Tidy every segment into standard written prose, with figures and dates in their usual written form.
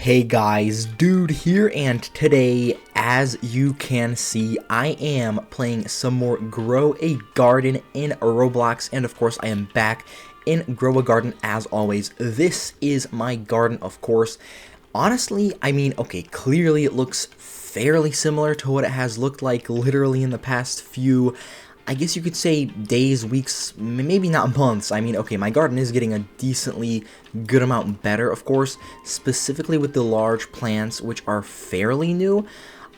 Hey guys, Dude here, and today, as you can see, I am playing some more Grow a Garden in Roblox, and of course I am back in Grow a Garden as always. This is my garden, of course. Honestly, I mean, okay, clearly it looks fairly similar to what it has looked like literally in the past few, I guess you could say, days, weeks, maybe not months. I mean, okay, my garden is getting a decently good amount better, of course, specifically with the large plants, which are fairly new,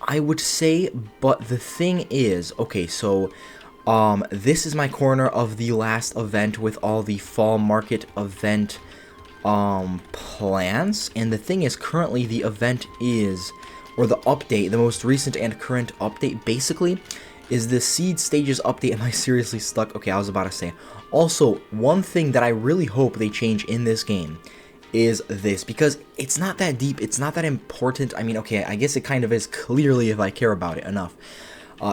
I would say. But the thing is, okay, so this is my corner of the last event with all the fall market event plans, and the thing is, currently the event is, or the update, the most recent and current update basically is the seed stages update. Am I seriously stuck? Okay, I was about to say. Also, one thing that I really hope they change in this game is this, because it's not that deep, it's not that important. I mean, okay, I guess it kind of is, clearly, if I care about it enough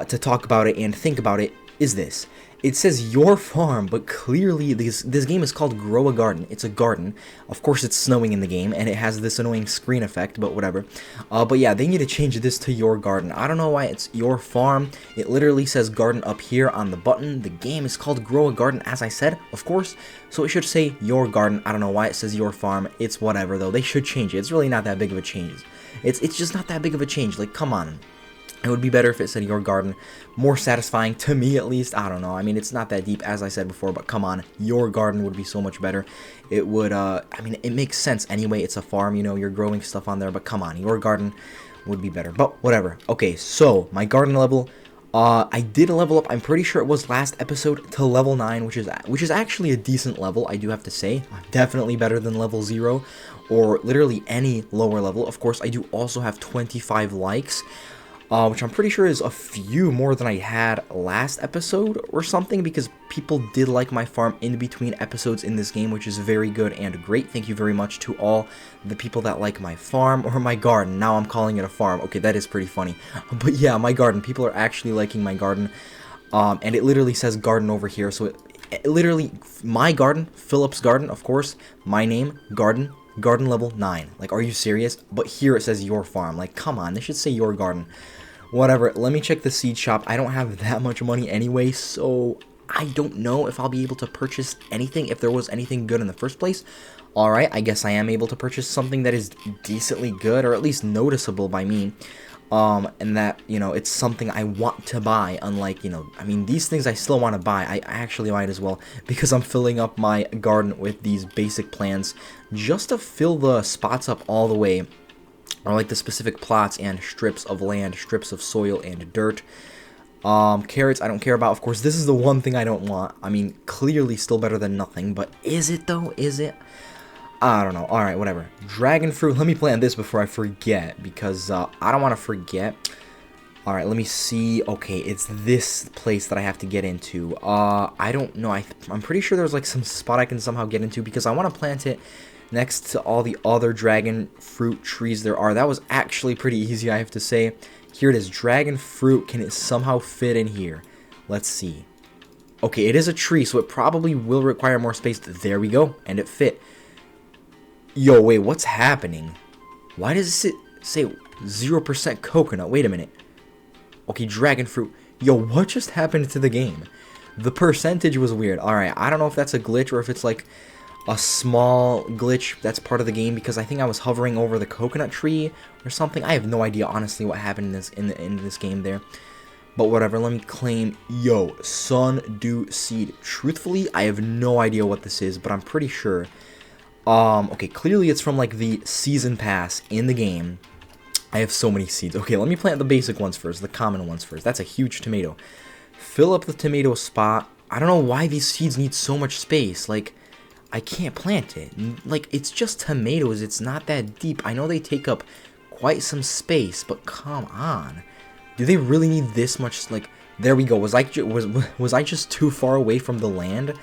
to talk about it and think about it, is this. It says your farm, but clearly this game is called Grow a Garden. It's a garden. Of course, it's snowing in the game, and it has this annoying screen effect, but whatever. But yeah, they need to change this to your garden. I don't know why it's your farm. It literally says garden up here on the button. The game is called Grow a Garden, as I said, of course. So it should say your garden. I don't know why it says your farm. It's whatever, though. They should change it. It's really not that big of a change. It's just not that big of a change. Like, come on. It would be better if it said your garden. More satisfying, to me at least. I don't know. I mean, it's not that deep, as I said before, but come on. Your garden would be so much better. It would, I mean, it makes sense anyway. It's a farm, you know, you're growing stuff on there, but come on. Your garden would be better. But whatever. Okay, so my garden level, I did level up. I'm pretty sure it was last episode to level 9, which is actually a decent level, I do have to say. Definitely better than level 0 or literally any lower level. Of course, I do also have 25 likes. Which I'm pretty sure is a few more than I had last episode or something, because people did like my farm in between episodes in this game, which is very good and great. Thank you very much to all the people that like my farm, or my garden. Now I'm calling it a farm. Okay, that is pretty funny. But yeah, my garden. People are actually liking my garden. And it literally says garden over here. So it literally, my garden, Philip's garden, of course, my name, garden level 9. Like, are you serious? But here it says your farm. Like, come on, they should say your garden. Whatever, let me check the seed shop. I don't have that much money anyway, so I don't know if I'll be able to purchase anything, if there was anything good in the first place. Alright, I guess I am able to purchase something that is decently good, or at least noticeable by me. And that, you know, it's something I want to buy, unlike, you know, I mean, these things I still want to buy. I actually might as well, because I'm filling up my garden with these basic plants, just to fill the spots up all the way, or like the specific plots and strips of land, strips of soil and dirt. Carrots I don't care about, of course. This is the one thing I don't want. I mean, clearly still better than nothing, but is it though? Is it? I don't know. Alright, whatever. Dragon fruit. Let me plant this before I forget, because I don't want to forget. Alright, let me see. Okay, it's this place that I have to get into. I don't know. I'm pretty sure there's like some spot I can somehow get into, because I want to plant it next to all the other dragon fruit trees there are. That was actually pretty easy, I have to say. Here it is. Dragon fruit. Can it somehow fit in here? Let's see. Okay, it is a tree, so it probably will require more space. There we go. And it fit. Yo, wait, what's happening? Why does it say 0% coconut? Wait a minute. Okay, dragon fruit. Yo, what just happened to the game? The percentage was weird. Alright, I don't know if that's a glitch or if it's like a small glitch that's part of the game, because I think I was hovering over the coconut tree or something. I have no idea, honestly, what happened in this game there. But whatever, let me claim, yo, Sundew seed. Truthfully, I have no idea what this is, but I'm pretty sure. Okay, clearly it's from like the season pass in the game. I have so many seeds. Okay, let me plant the basic ones first, the common ones first. That's a huge tomato. Fill up the tomato spot. I don't know why these seeds need so much space. Like, I can't plant it. Like, it's just tomatoes. It's not that deep. I know they take up quite some space, but come on. Do they really need this much? Like, there we go. Was I just too far away from the land?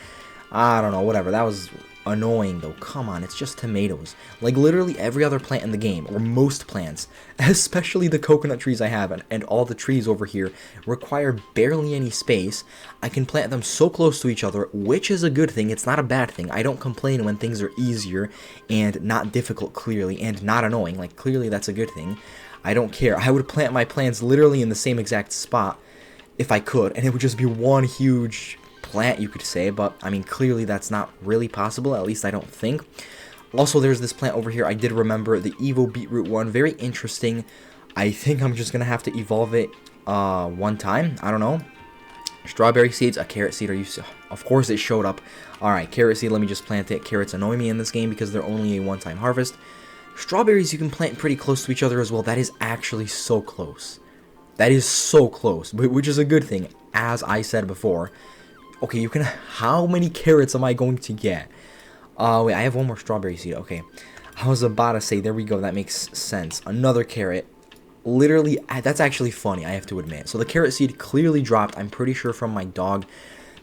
I don't know. Whatever. That was annoying though. Come on, it's just tomatoes. Like literally every other plant in the game, or most plants, especially the coconut trees I have, and all the trees over here, require barely any space. I can plant them so close to each other, which is a good thing. It's not a bad thing. I don't complain when things are easier and not difficult, clearly, and not annoying. Like, clearly that's a good thing. I don't care. I would plant my plants literally in the same exact spot if I could, and it would just be one huge plant, you could say, but I mean, clearly that's not really possible, at least I don't think. Also, there's this plant over here. I did remember the Evo beetroot one. Very interesting. I think I'm just gonna have to evolve it one time. I don't know. Strawberry seeds, a carrot seed. Are you? Of course it showed up. Alright, carrot seed, let me just plant it. Carrots annoy me in this game because they're only a one-time harvest. Strawberries you can plant pretty close to each other as well. That is actually so close. That is so close, which is a good thing, as I said before. Okay, you can... How many carrots am I going to get? Wait, I have one more strawberry seed. Okay. I was about to say, there we go. That makes sense. Another carrot. Literally, that's actually funny, I have to admit. So the carrot seed clearly dropped, I'm pretty sure, from my dog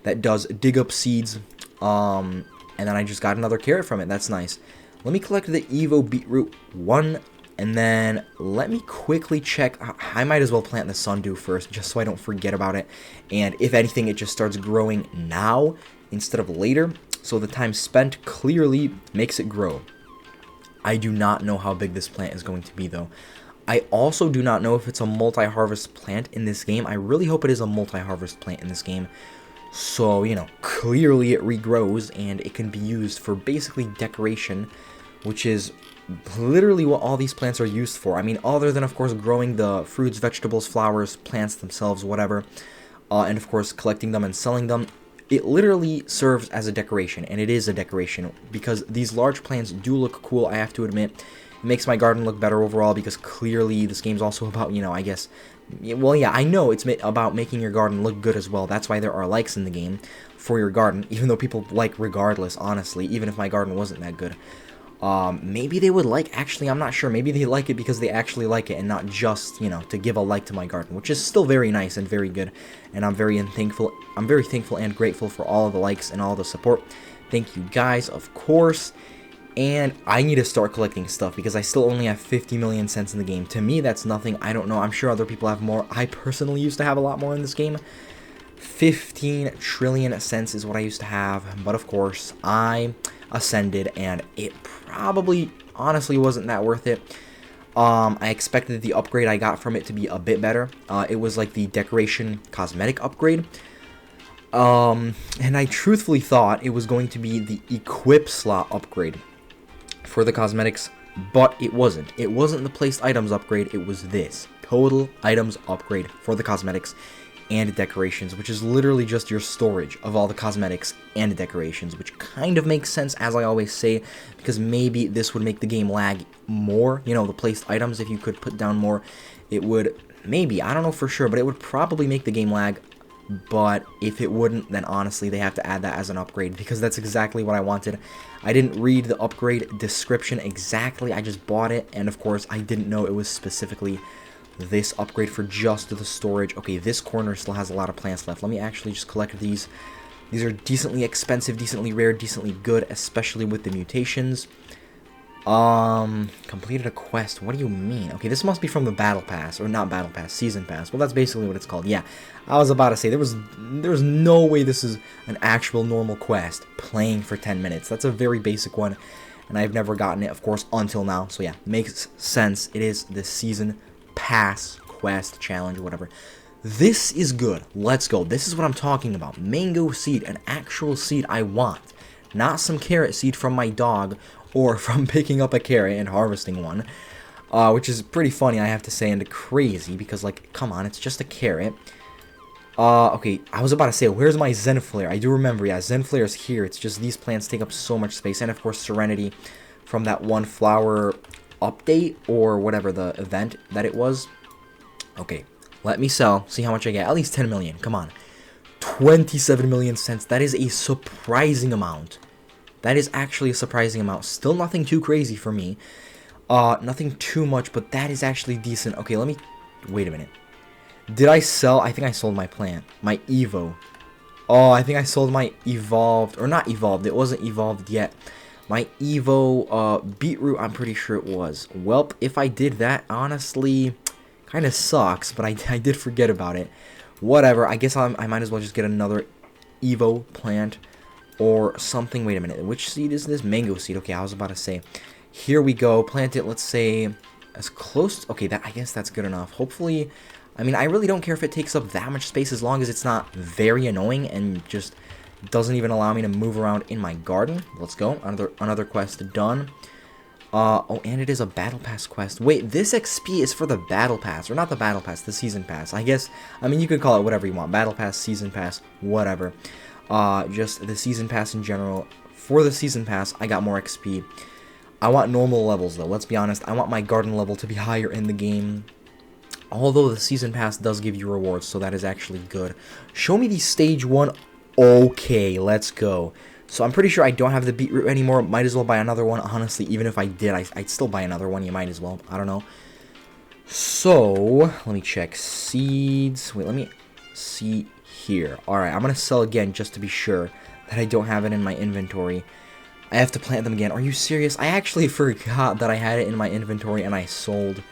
that does dig up seeds. And then I just got another carrot from it. That's nice. Let me collect the Evo beetroot 1. And then let me quickly check. I might as well plant the Sundew first, just so I don't forget about it. And if anything, it just starts growing now instead of later. So the time spent clearly makes it grow. I do not know how big this plant is going to be, though. I also do not know if it's a multi-harvest plant in this game. I really hope it is a multi-harvest plant in this game. So, you know, clearly it regrows and it can be used for basically decoration, which is literally what all these plants are used for. I mean, other than, of course, growing the fruits, vegetables, flowers, plants themselves, whatever, and, of course, collecting them and selling them, it literally serves as a decoration, and it is a decoration, because these large plants do look cool, I have to admit. It makes my garden look better overall, because clearly this game's also about, you know, I guess, well, yeah, I know it's about making your garden look good as well. That's why there are likes in the game for your garden, even though people like regardless, honestly, even if my garden wasn't that good. Maybe they would like, actually, I'm not sure. Maybe they like it because they actually like it and not just, you know, to give a like to my garden, which is still very nice and very good. And I'm very thankful and grateful for all of the likes and all the support. Thank you guys, of course. And I need to start collecting stuff because I still only have 50 million cents in the game. To me, that's nothing. I don't know. I'm sure other people have more. I personally used to have a lot more in this game. 15 trillion cents is what I used to have. But of course, I ascended and it probably honestly wasn't that worth it. I expected the upgrade I got from it to be a bit better. It was like the decoration cosmetic upgrade. And I truthfully thought it was going to be the equip slot upgrade for the cosmetics, but it wasn't. It wasn't the placed items upgrade, it was this total items upgrade for the cosmetics and decorations, which is literally just your storage of all the cosmetics and decorations, which kind of makes sense, as I always say, because maybe this would make the game lag more. You know, the placed items, if you could put down more, it would, maybe, I don't know for sure, but it would probably make the game lag. But if it wouldn't, then honestly they have to add that as an upgrade, because that's exactly what I wanted. I didn't read the upgrade description exactly, I just bought it, and of course I didn't know it was specifically this upgrade for just the storage. Okay, this corner still has a lot of plants left. Let me actually just collect these. These are decently expensive, decently rare, decently good, especially with the mutations. Completed a quest. What do you mean? Okay, this must be from the battle pass, or not battle pass, season pass. Well, that's basically what it's called. Yeah, I was about to say, there was no way this is an actual normal quest, playing for 10 minutes. That's a very basic one, and I've never gotten it, of course, until now. So yeah, makes sense. It is the season pass quest challenge, whatever. This is good. Let's go. This is what I'm talking about. Mango seed, an actual seed I want. Not some carrot seed from my dog, or from picking up a carrot and harvesting one, which is pretty funny, I have to say, and crazy, because, like, come on, it's just a carrot. Okay, I was about to say, where's my Zenflare? I do remember, yeah, Zenflare is here. It's just these plants take up so much space, and of course, Serenity from that one flower update, or whatever the event that it was. Okay, let me sell, see how much I get. At least 10 million, come on. 27 million cents, that is a surprising amount. That is actually a surprising amount. Still nothing too crazy for me. Nothing too much, but that is actually decent. Okay, let me... Wait a minute. Did I sell? I think I sold my plant. My Evo. Oh, I think I sold my evolved, or not evolved, it wasn't evolved yet. My Evo beetroot, I'm pretty sure it was. Welp, if I did that, honestly, kind of sucks, but I did forget about it. Whatever, I guess I might as well just get another Evo plant or something. Wait a minute, which seed is this? Mango seed. Okay, I was about to say. Here we go, plant it, let's say, as close. Okay, I guess that's good enough. Hopefully, I mean, I really don't care if it takes up that much space as long as it's not very annoying and just doesn't even allow me to move around in my garden. Let's go. Another quest done. Oh, and it is a battle pass quest. Wait, this XP is for the battle pass, or not the battle pass, the season pass. I guess, I mean, you could call it whatever you want. Battle pass, season pass, whatever. Just the season pass in general. For the season pass, I got more XP. I want normal levels, though. Let's be honest. I want my garden level to be higher in the game. Although the season pass does give you rewards, so that is actually good. Show me the stage 1. Okay, let's go. So I'm pretty sure I don't have the beetroot anymore. Might as well buy another one. Honestly, even if I did, I'd still buy another one. You might as well. I don't know. So, let me check. Seeds. Wait, let me see here. Alright, I'm going to sell again just to be sure that I don't have it in my inventory. I have to plant them again. Are you serious? I actually forgot that I had it in my inventory and I sold.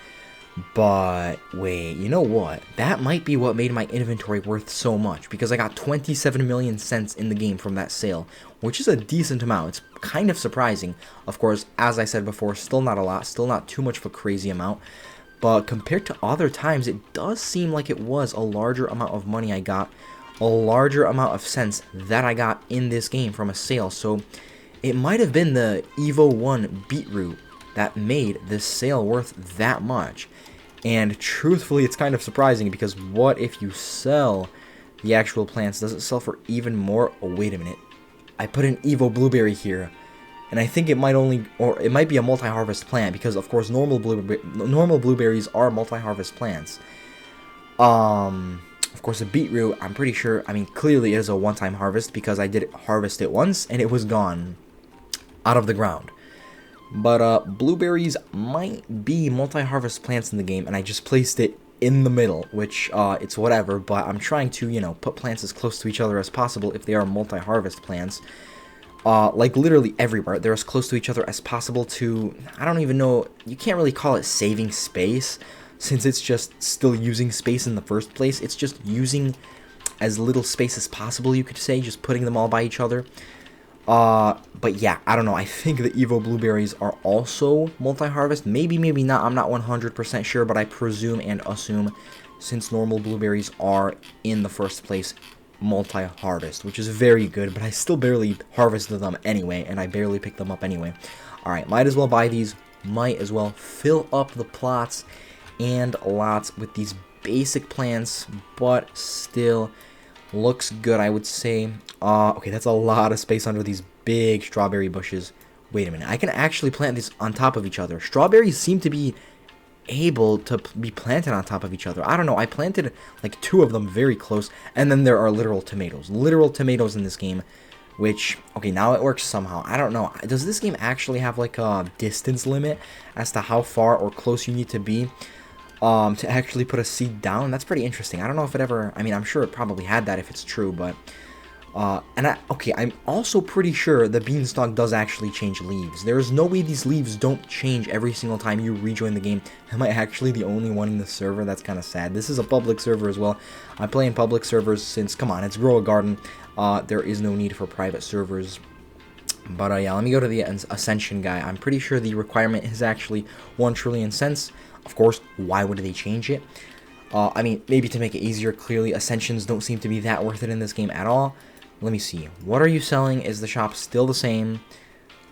But, wait, you know what? That might be what made my inventory worth so much, because I got 27 million cents in the game from that sale, which is a decent amount. It's kind of surprising. Of course, as I said before, still not a lot, still not too much of a crazy amount, but compared to other times, it does seem like it was a larger amount of money I got, a larger amount of cents that I got in this game from a sale. So, it might have been the Evo 1 beetroot that made this sale worth that much. And truthfully, it's kind of surprising, because what if you sell the actual plants? Does it sell for even more? Oh, wait a minute. I put an Evo blueberry here, and I think it might only, or it might be a multi-harvest plant, because of course normal blueberries are multi-harvest plants. Of course, a beetroot, I'm pretty sure, I mean, clearly it is a one-time harvest, because I did harvest it once and it was gone out of the ground. But blueberries might be multi-harvest plants in the game, and I just placed it in the middle, which it's whatever, but I'm trying to, you know, put plants as close to each other as possible if they are multi-harvest plants. Like literally everywhere, they're as close to each other as possible to, I don't even know, you can't really call it saving space, since it's just still using space in the first place. It's just using as little space as possible, you could say, just putting them all by each other. But yeah, I don't know. I think the Evo blueberries are also multi-harvest. Maybe, maybe not. I'm not 100% sure, but I presume and assume, since normal blueberries are in the first place multi-harvest, which is very good, but I still barely harvested them anyway, and I barely picked them up anyway. Alright, might as well buy these. Might as well fill up the plots and lots with these basic plants, but still looks good, I would say. Okay, that's a lot of space under these big strawberry bushes. Wait a minute, I can actually plant these on top of each other. Strawberries seem to be able to be planted on top of each other. I don't know, I planted like 2 of them very close, and then there are literal tomatoes. Literal tomatoes in this game, which, okay, now it works somehow. I don't know, does this game actually have like a distance limit as to how far or close you need to be to actually put a seed down? That's pretty interesting. I don't know if it ever, I mean, I'm sure it probably had that if it's true, but, okay, I'm also pretty sure the beanstalk does actually change leaves. There is no way these leaves don't change every single time you rejoin the game. Am I actually the only one in the server? That's kind of sad. This is a public server as well. I play in public servers since, come on, it's Grow a Garden. There is no need for private servers. But, yeah, let me go to the Ascension guy. I'm pretty sure the requirement is actually 1 trillion cents. Of course, why would they change it? I mean, maybe to make it easier. Clearly, Ascensions don't seem to be that worth it in this game at all. Let me see. What are you selling? Is the shop still the same?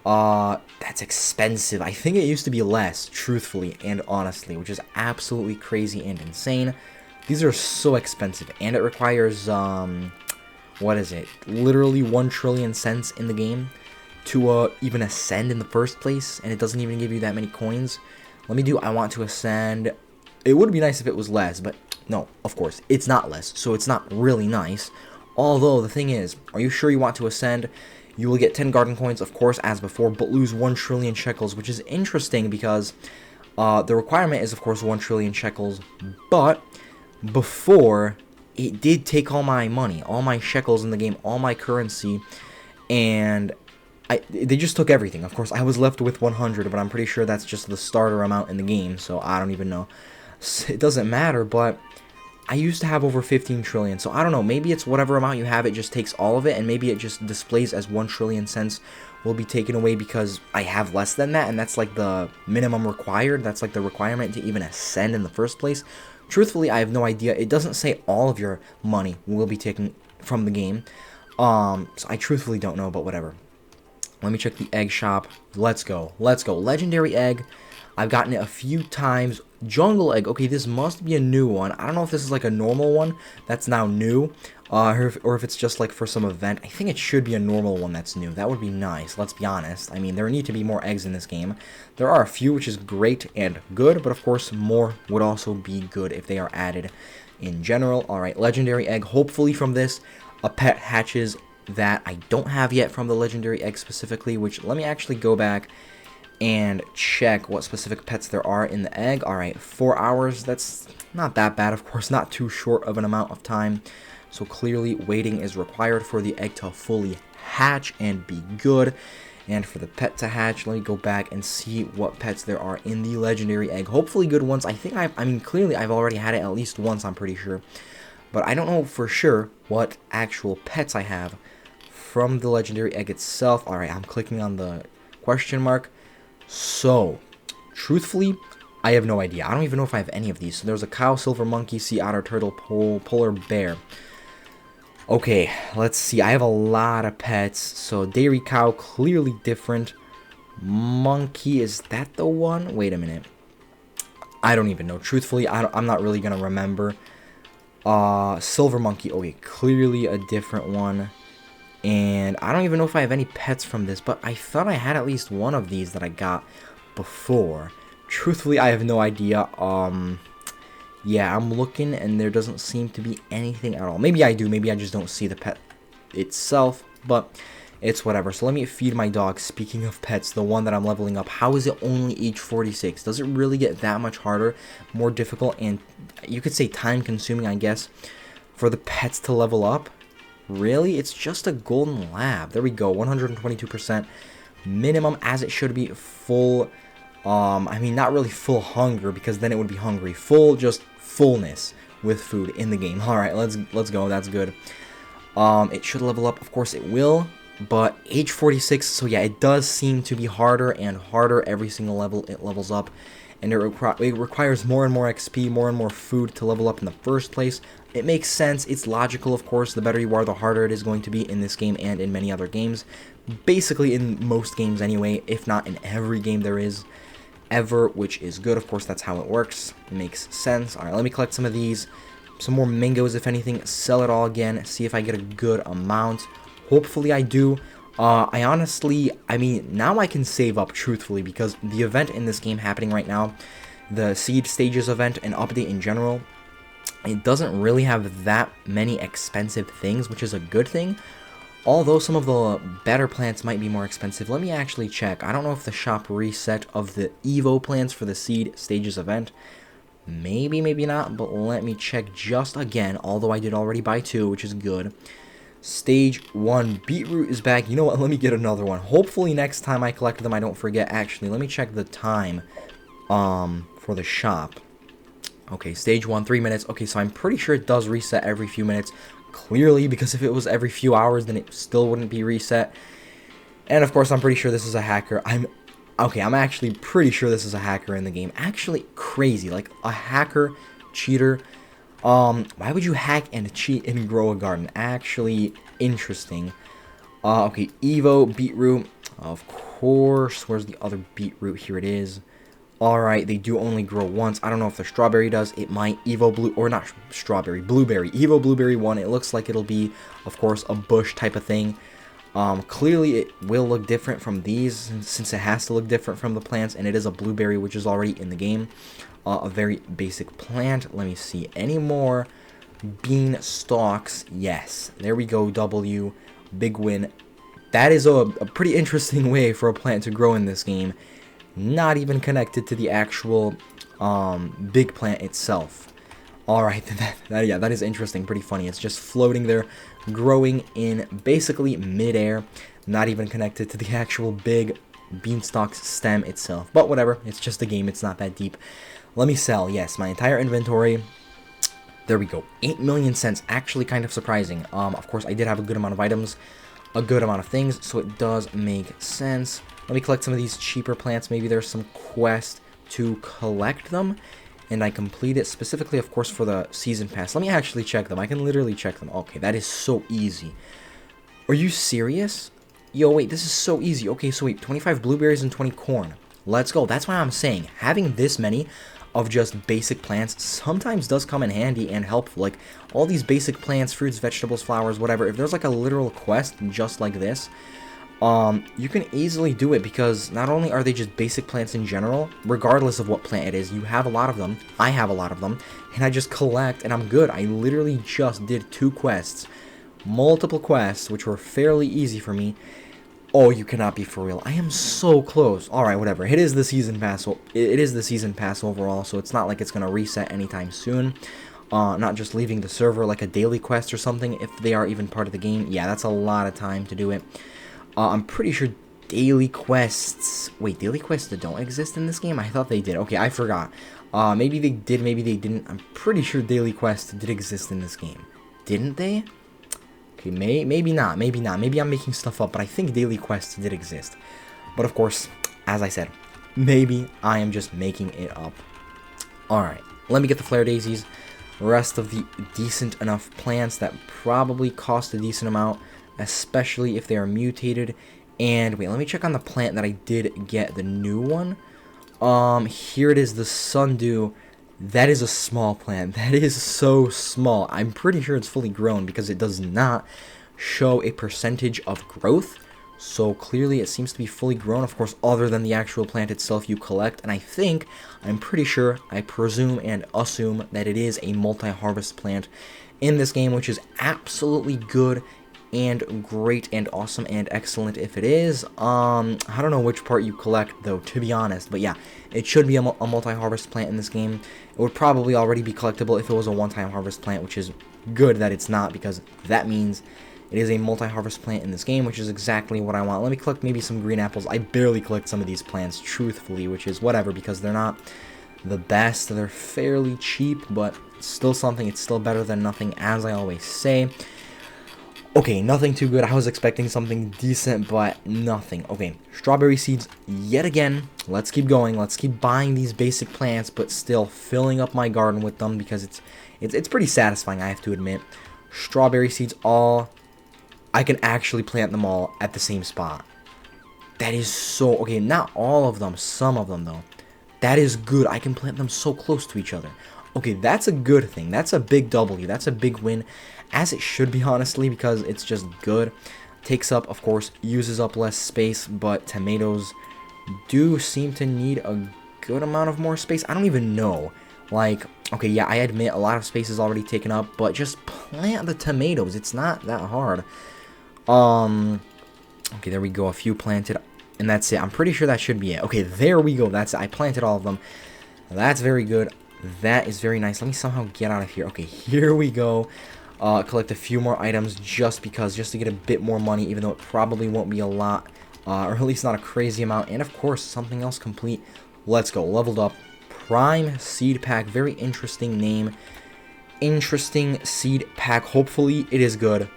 That's expensive. I think it used to be less, truthfully and honestly, which is absolutely crazy and insane. These are so expensive, and it requires, what is it? Literally 1 trillion cents in the game to, even ascend in the first place, and it doesn't even give you that many coins. I want to ascend. It would be nice if it was less, but no, of course, it's not less, so it's not really nice. Although, the thing is, are you sure you want to ascend? You will get 10 garden coins, of course, as before, but lose 1 trillion shekels, which is interesting because the requirement is, of course, 1 trillion shekels, but before, it did take all my money, all my shekels in the game, all my currency, and they just took everything. Of course, I was left with 100, but I'm pretty sure that's just the starter amount in the game, so I don't even know. It doesn't matter, but I used to have over 15 trillion, so I don't know, maybe it's whatever amount you have, it just takes all of it, and maybe it just displays as 1 trillion cents will be taken away because I have less than that, and that's like the minimum required, that's like the requirement to even ascend in the first place. Truthfully, I have no idea. It doesn't say all of your money will be taken from the game, so I truthfully don't know, but whatever. Let me check the egg shop. Let's go. Let's go. Legendary egg. I've gotten it a few times. Jungle egg. Okay, this must be a new one. I don't know if this is like a normal one that's now new. Or if it's just like for some event. I think it should be a normal one that's new. That would be nice. Let's be honest. I mean, there need to be more eggs in this game. There are a few, which is great and good. But of course, more would also be good if they are added in general. Alright, legendary egg. Hopefully from this, a pet hatches that I don't have yet from the legendary egg specifically, which let me actually go back and check what specific pets there are in the egg. Alright, 4 hours, that's not that bad, of course, not too short of an amount of time, so clearly waiting is required for the egg to fully hatch and be good. And for the pet to hatch, let me go back and see what pets there are in the legendary egg. Hopefully good ones. I mean, clearly I've already had it at least once, I'm pretty sure, but I don't know for sure what actual pets I have from the legendary egg itself. Alright, I'm clicking on the question mark. So, truthfully, I have no idea. I don't even know if I have any of these. So there's a cow, silver monkey, sea otter, turtle, polar bear. Okay, let's see. I have a lot of pets. So dairy cow, clearly different. Monkey, is that the one? Wait a minute. I don't even know. Truthfully, I'm not really going to remember. Silver monkey. Okay, clearly a different one. And I don't even know if I have any pets from this, but I thought I had at least one of these that I got before. Truthfully, I have no idea. Yeah, I'm looking and there doesn't seem to be anything at all. Maybe I do, maybe I just don't see the pet itself, but it's whatever. So let me feed my dog. Speaking of pets, the one that I'm leveling up, how is it only age 46? Does it really get that much harder, more difficult, and you could say time consuming, I guess, for the pets to level up? Really? It's just a golden lab. There we go. 122% minimum, as it should be. Full, I mean, not really full hunger, because then it would be hungry. Full, just fullness with food in the game. Alright, let's go. That's good. It should level up. Of course it will. But age 46, so yeah, it does seem to be harder and harder every single level it levels up. And it requires more and more XP, more and more food to level up in the first place. It makes sense, it's logical, of course. The better you are, the harder it is going to be in this game and in many other games. Basically in most games anyway, if not in every game there is ever, which is good. Of course, that's how it works. It makes sense. Alright, let me collect some of these. Some more mangoes, if anything. Sell it all again, see if I get a good amount. Hopefully I do. I mean, now I can save up, truthfully, because the event in this game happening right now, the seed stages event and update in general, it doesn't really have that many expensive things, which is a good thing. Although some of the better plants might be more expensive. Let me actually check. I don't know if the shop reset of the Evo plants for the seed stages event. Maybe, maybe not, but let me check just again, although I did already buy 2, which is good. Stage 1 beetroot is back. You know what? Let me get another one. Hopefully next time I collect them I don't forget. Actually, let me check the time for the shop. Okay, stage 1, 3 minutes. Okay, so I'm pretty sure it does reset every few minutes. Clearly, because if it was every few hours, then it still wouldn't be reset. And of course, I'm pretty sure this is a hacker. I'm actually pretty sure this is a hacker in the game. Actually, crazy. Like, a hacker, cheater. Why would you hack and cheat and grow a garden? Actually, interesting. Okay, Evo, beetroot. Of course. Where's the other beetroot? Here it is. Alright, they do only grow once. I don't know if the strawberry does. It might. Evo blue, or not strawberry, blueberry. Evo blueberry 1. It looks like it'll be, of course, a bush type of thing. Clearly it will look different from these, since it has to look different from the plants, and it is a blueberry, which is already in the game. A very basic plant. Let me see. Any more bean stalks? Yes. There we go. W. Big win. That is a pretty interesting way for a plant to grow in this game. Not even connected to the actual big plant itself. Alright, yeah, that is interesting, pretty funny. It's just floating there, growing in basically midair, not even connected to the actual big beanstalk stem itself. But whatever, it's just a game, it's not that deep. Let me sell, yes, my entire inventory. There we go, 8 million cents, actually kind of surprising. Of course, I did have a good amount of items, a good amount of things, so it does make sense. Let me collect some of these cheaper plants. Maybe there's some quest to collect them, and I complete it specifically, of course, for the season pass. Let me actually check them. I can literally check them. Okay, that is so easy. Are you serious? Yo, wait, this is so easy. Okay, so wait, 25 blueberries and 20 corn. Let's go. That's why I'm saying having this many of just basic plants sometimes does come in handy and helpful. Like, all these basic plants, fruits, vegetables, flowers, whatever, if there's like a literal quest just like this, you can easily do it, because not only are they just basic plants in general, regardless of what plant it is, you have a lot of them, I have a lot of them, and I just collect and I'm good. I literally just did 2 quests, multiple quests, which were fairly easy for me. Oh, you cannot be for real. I am so close. Alright, whatever. It is the season pass. It is the season pass overall, so it's not like it's going to reset anytime soon. Not just leaving the server like a daily quest or something, if they are even part of the game. Yeah, that's a lot of time to do it. I'm pretty sure daily quests... Wait, daily quests that don't exist in this game? I thought they did. Okay, I forgot. Maybe they did, maybe they didn't. I'm pretty sure daily quests did exist in this game. Didn't they? Okay, maybe not, maybe not. Maybe I'm making stuff up, but I think daily quests did exist. But of course, as I said, maybe I am just making it up. Alright, let me get the flare daisies. Rest of the decent enough plants that probably cost a decent amount, especially if they are mutated. And wait, let me check on the plant that I did get, the new one. Here it is, the Sundew. That is a small plant. That is so small. I'm pretty sure it's fully grown because it does not show a percentage of growth. So clearly it seems to be fully grown, of course, other than the actual plant itself you collect. And I'm pretty sure, I presume and assume that it is a multi-harvest plant in this game, which is absolutely good and great and awesome and excellent if it is. I don't know which part you collect though, to be honest, but yeah, it should be a multi-harvest plant in this game. It would probably already be collectible if it was a one-time harvest plant, which is good that it's not, because that means it is a multi-harvest plant in this game, which is exactly what I want. Let me collect maybe some green apples. I barely collect some of these plants, truthfully, which is whatever, because they're not the best. They're fairly cheap, but still something. It's still better than nothing, as I always say. Okay, nothing too good. I was expecting something decent, but nothing. Okay, strawberry seeds yet again. Let's keep going. Let's keep buying these basic plants, but still filling up my garden with them, because it's pretty satisfying, I have to admit. Strawberry seeds, all... I can actually plant them all at the same spot. That is so... Okay, not all of them. Some of them, though. That is good. I can plant them so close to each other. Okay, that's a good thing. That's a big W. That's a big win. As it should be, honestly, because it's just good. Takes up, of course, uses up less space, but tomatoes do seem to need a good amount of more space. I don't even know. Like, okay, yeah, I admit a lot of space is already taken up, but just plant the tomatoes. It's not that hard. Okay, there we go. A few planted, and that's it. I'm pretty sure that should be it. Okay, there we go. That's it. I planted all of them. That's very good. That is very nice. Let me somehow get out of here. Okay, here we go. Collect a few more items just to get a bit more money, even though it probably won't be a lot, or at least not a crazy amount. And of course, something else complete. Let's go. Leveled up. Prime Seed Pack. Very interesting name. Interesting Seed Pack. Hopefully, it is good.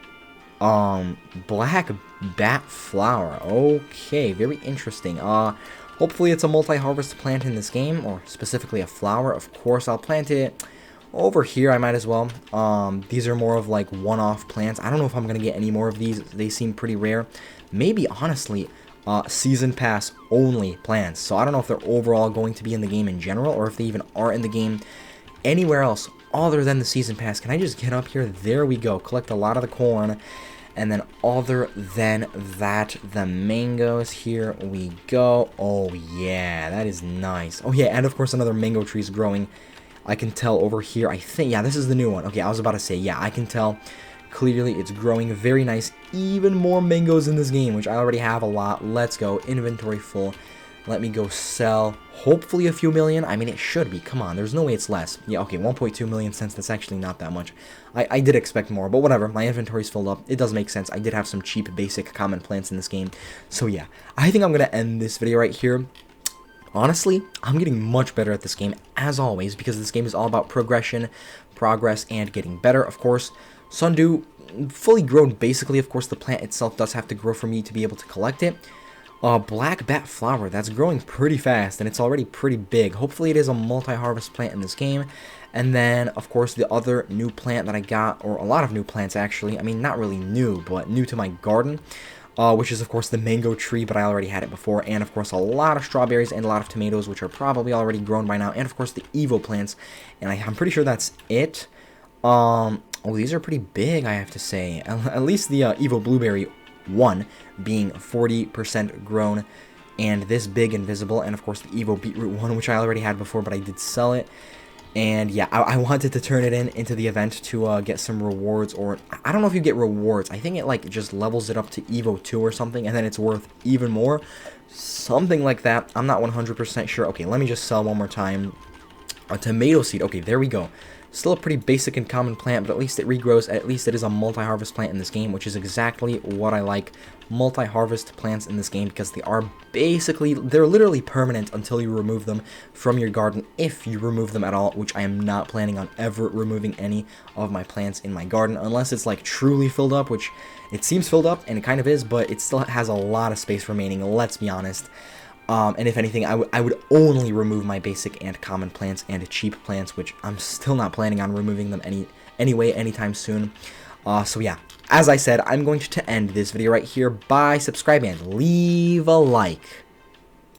Black Bat Flower. Okay, very interesting. Hopefully it's a multi-harvest plant in this game, or specifically a flower. Of course, I'll plant it over here. I might as well. These are more of like one-off plants. I don't know if I'm going to get any more of these. They seem pretty rare. Maybe, honestly, season pass only plants. So I don't know if they're overall going to be in the game in general, or if they even are in the game anywhere else other than the season pass. Can I just get up here? There we go. Collect a lot of the corn. And then other than that, the mangoes, here we go. Oh yeah, that is nice. Oh yeah, and of course another mango tree is growing. I can tell over here. I think, yeah, this is the new one. Okay, I was about to say, yeah, I can tell clearly it's growing. Very nice. Even more mangoes in this game, which I already have a lot. Let's go. Inventory full. Let me go sell, hopefully a few million. I mean, it should be. Come on, there's no way it's less. Yeah, okay, 1.2 million cents. That's actually not that much. I did expect more, but whatever. My inventory's filled up. It does make sense. I did have some cheap, basic, common plants in this game. So yeah, I think I'm going to end this video right here. Honestly, I'm getting much better at this game, as always, because this game is all about progression, progress, and getting better, of course. Sundew, fully grown, basically. Of course, the plant itself does have to grow for me to be able to collect it. Black bat flower, that's growing pretty fast, and it's already pretty big. Hopefully it is a multi-harvest plant in this game. And then, of course, the other new plant that I got, or a lot of new plants, actually. I mean, not really new, but new to my garden, which is, of course, the mango tree, but I already had it before. And, of course, a lot of strawberries and a lot of tomatoes, which are probably already grown by now. And, of course, the Evo plants, and I'm pretty sure that's it. Oh, these are pretty big, I have to say. At least the Evo blueberry one being 40% grown, and this big and visible, and of course the Evo beetroot one, which I already had before, but I did sell it. And yeah, I wanted to turn it into the event to get some rewards, or I don't know if you get rewards. I think it like just levels it up to Evo 2 or something, and then it's worth even more, something like that. I'm not 100% sure. Okay, let me just sell one more time. A tomato seed. Okay, there we go. Still a pretty basic and common plant, but at least it regrows. At least it is a multi-harvest plant in this game, which is exactly what I like. Multi-harvest plants in this game, because they are basically, they're literally permanent until you remove them from your garden, if you remove them at all, which I am not planning on ever removing any of my plants in my garden, unless it's like truly filled up, which it seems filled up, and it kind of is, but it still has a lot of space remaining, let's be honest. And if anything, I would only remove my basic and common plants and cheap plants, which I'm still not planning on removing them anyway anytime soon. So yeah, as I said, I'm going to end this video right here by subscribing and leave a like.